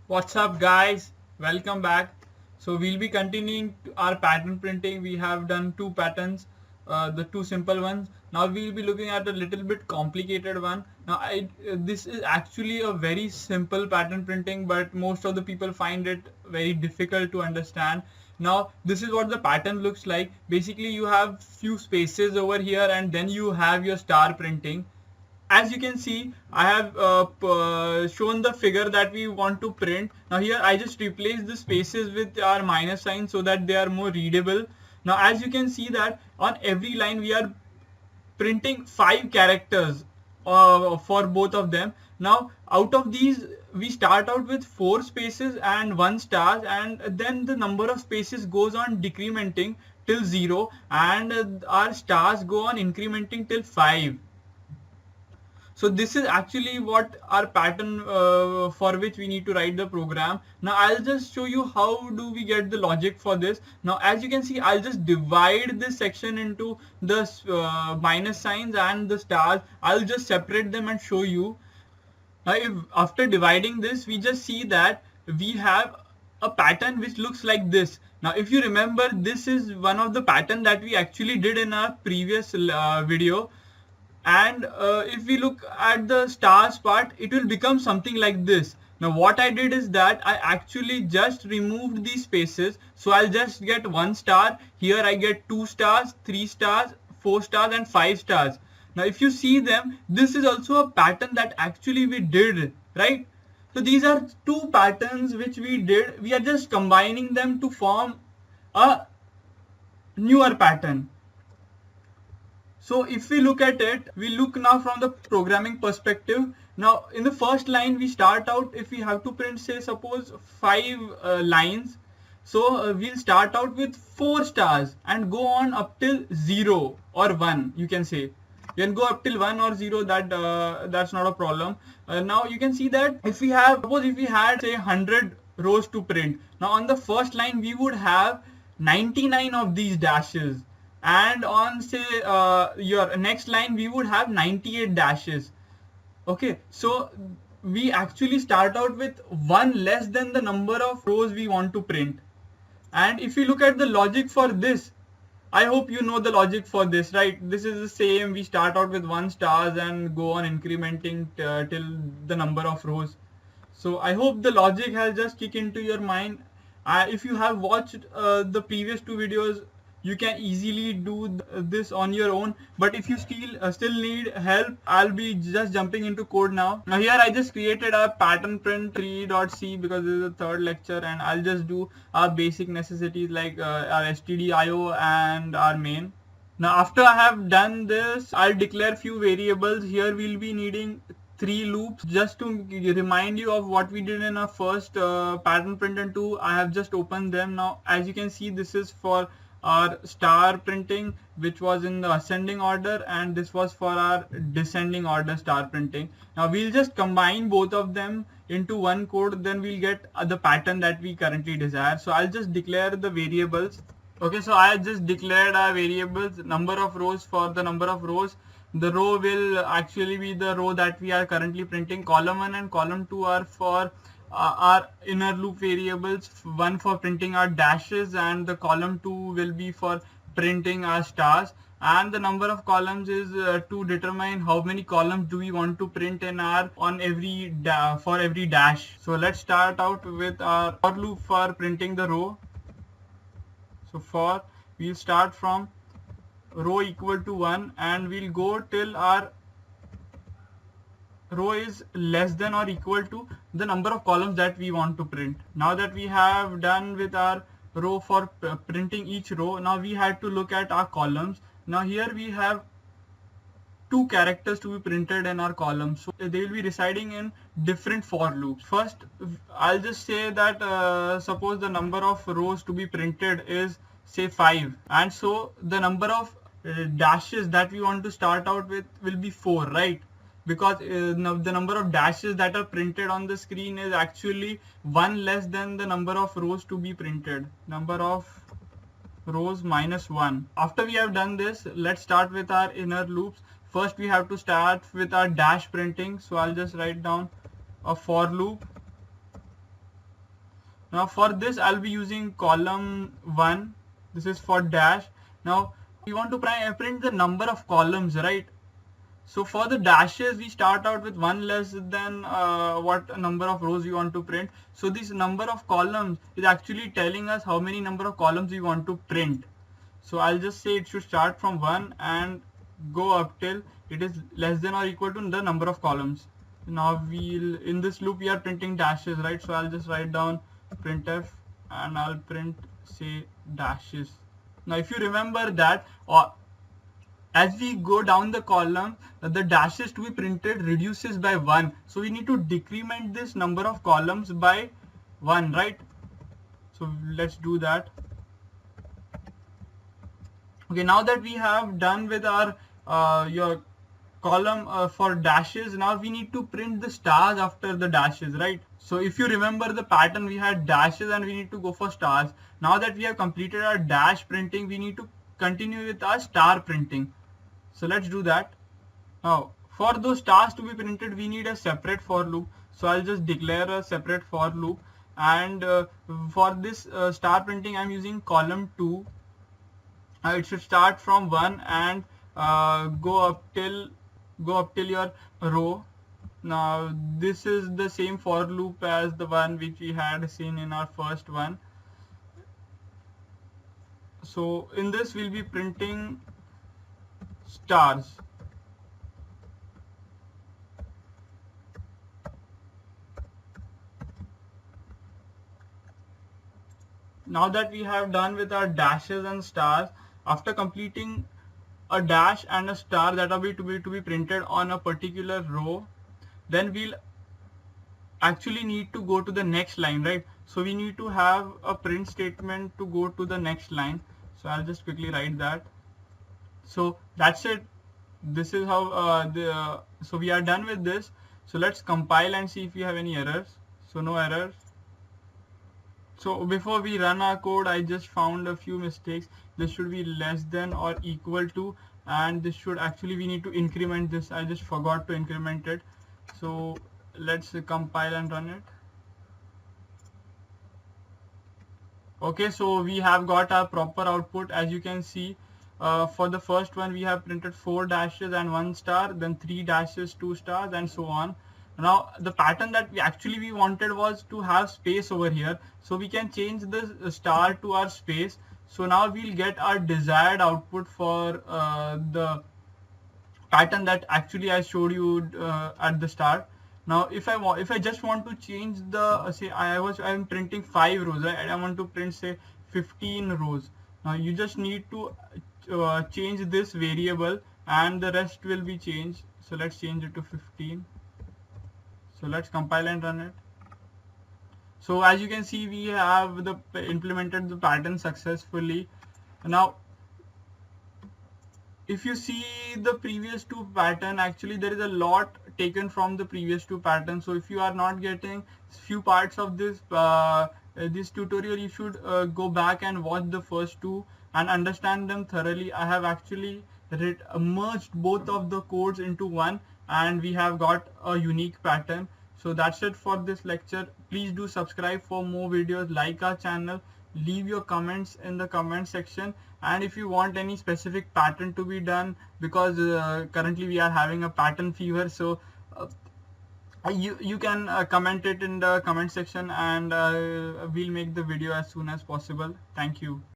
What's up, guys? Welcome back. So we'll be continuing our pattern printing. We have done two patterns, the two simple ones. Now we'll be looking at a little bit complicated one. This is actually a very simple pattern printing, but most of the people find it very difficult to understand. Now this is what the pattern looks like. Basically, you have few spaces over here, and then you have your star printing. As you can see, I have shown the figure that we want to print. Now here I just replace the spaces with our minus sign so that they are more readable. Now as you can see that on every line we are printing 5 characters for both of them. Now out of these we start out with 4 spaces and 1 star, and then the number of spaces goes on decrementing till 0, and our stars go on incrementing till 5. So this is actually what our pattern for which we need to write the program. Now I'll just show you how do we get the logic for this. Now as you can see, I'll just divide this section into the minus signs and the stars. I'll just separate them and show you. Now if after dividing this, we just see that we have a pattern which looks like this. Now if you remember, this is one of the pattern that we actually did in our previous video, and if we look at the stars part, it will become something like this. Now what I did is that I actually just removed these spaces, so I'll just get 1 star. Here I get 2 stars, 3 stars, 4 stars and 5 stars. Now if you see them, this is also a pattern that actually we did, right? So these are two patterns which we did. We are just combining them to form a newer pattern. So if we look at it, we look now from the programming perspective. Now in the first line we start out, if we have to print, say suppose 5 lines. So we'll start out with 4 stars and go on up till 0 or 1, you can say. You can go up till 1 or 0, that's not a problem. Now you can see that if we have, suppose if we had say 100 rows to print. Now on the first line we would have 99 of these dashes, and on say your next line we would have 98 dashes. Okay, so we actually start out with one less than the number of rows we want to print. And if you look at the logic for this, I hope you know the logic for this, right? This is the same. We start out with 1 stars and go on incrementing till the number of rows. So I hope the logic has just kicked into your mind. If you have watched the previous two videos, you can easily do this on your own. But if you still need help, I'll be just jumping into code now. Now here I just created a pattern print 3.c because this is the third lecture, and I'll just do our basic necessities like our stdio and our main. Now after I have done this, I'll declare few variables. Here we'll be needing 3 loops. Just to remind you of what we did in our first pattern print and 2, I have just opened them. Now as you can see, this is for our star printing, which was in the ascending order, and this was for our descending order star printing. Now we'll just combine both of them into one code, then we'll get the pattern that we currently desire. So I'll just declare the variables. Okay, so I just declared our variables, number of rows. For the number of rows, the row will actually be the row that we are currently printing. Column 1 and column 2 are for our inner loop variables, one for printing our dashes, and the column 2 will be for printing our stars. And the number of columns is to determine how many columns do we want to print in our for every dash. So let's start out with our for loop for printing the row. So for, we'll start from row equal to 1 and we'll go till our row is less than or equal to the number of columns that we want to print. Now that we have done with our row for printing each row, now we had to look at our columns. Now here we have 2 characters to be printed in our columns, so they will be residing in different for loops. First, I'll just say that suppose the number of rows to be printed is say 5, and so the number of dashes that we want to start out with will be 4, right? Because the number of dashes that are printed on the screen is actually 1 less than the number of rows to be printed. Number of rows minus 1. After we have done this, let's start with our inner loops. First we have to start with our dash printing, so I'll just write down a for loop Now for this I'll be using column 1. This is for dash. Now we want to print the number of columns, right? So for the dashes, we start out with one less than what number of rows we want to print. So this number of columns is actually telling us how many number of columns we want to print. So I'll just say it should start from 1 and go up till it is less than or equal to the number of columns. Now in this loop we are printing dashes, right? So I'll just write down printf and I'll print say dashes. Now if you remember that, or as we go down the column, the dashes to be printed reduces by 1. So we need to decrement this number of columns by 1, right? So let's do that. Okay, now that we have done with our your column for dashes, now we need to print the stars after the dashes, right? So if you remember the pattern, we had dashes and we need to go for stars. Now that we have completed our dash printing, we need to continue with our star printing. So let's do that. Now for those stars to be printed, we need a separate for loop. So I'll just declare a separate for loop, and for this star printing I'm using column 2. It should start from 1 and go up till your row. Now this is the same for loop as the one which we had seen in our first one. So in this we'll be printing stars. Now that we have done with our dashes and stars, after completing a dash and a star that are to be printed on a particular row, then we'll actually need to go to the next line, right? So we need to have a print statement to go to the next line. So I'll just quickly write that. So that's it. This is how so we are done with this. So let's compile and see if we have any errors. So no errors. So before we run our code, I just found a few mistakes. This should be less than or equal to, and this should actually, we need to increment this. I just forgot to increment it. So let's compile and run it. Okay, so we have got our proper output. As you can see, for the first one we have printed 4 dashes and 1 star, then 3 dashes, 2 stars, and so on. Now the pattern that we wanted was to have space over here, so we can change the star to our space. So now we'll get our desired output for the pattern that actually I showed you at the start. Now if I just want to change the say I'm printing 5 rows, right? I want to print say 15 rows. Now you just need to change this variable and the rest will be changed. So let's change it to 15. So let's compile and run it. So as you can see, we have implemented the pattern successfully. Now if you see the previous two pattern, actually there is a lot taken from the previous two patterns. So if you are not getting few parts of this this tutorial, you should go back and watch the first two and understand them thoroughly. I have actually merged both of the codes into one, and we have got a unique pattern. So that's it for this lecture. Please do subscribe for more videos, like our channel, leave your comments in the comment section, and if you want any specific pattern to be done, because currently we are having a pattern fever, so you can comment it in the comment section, and we'll make the video as soon as possible. Thank you.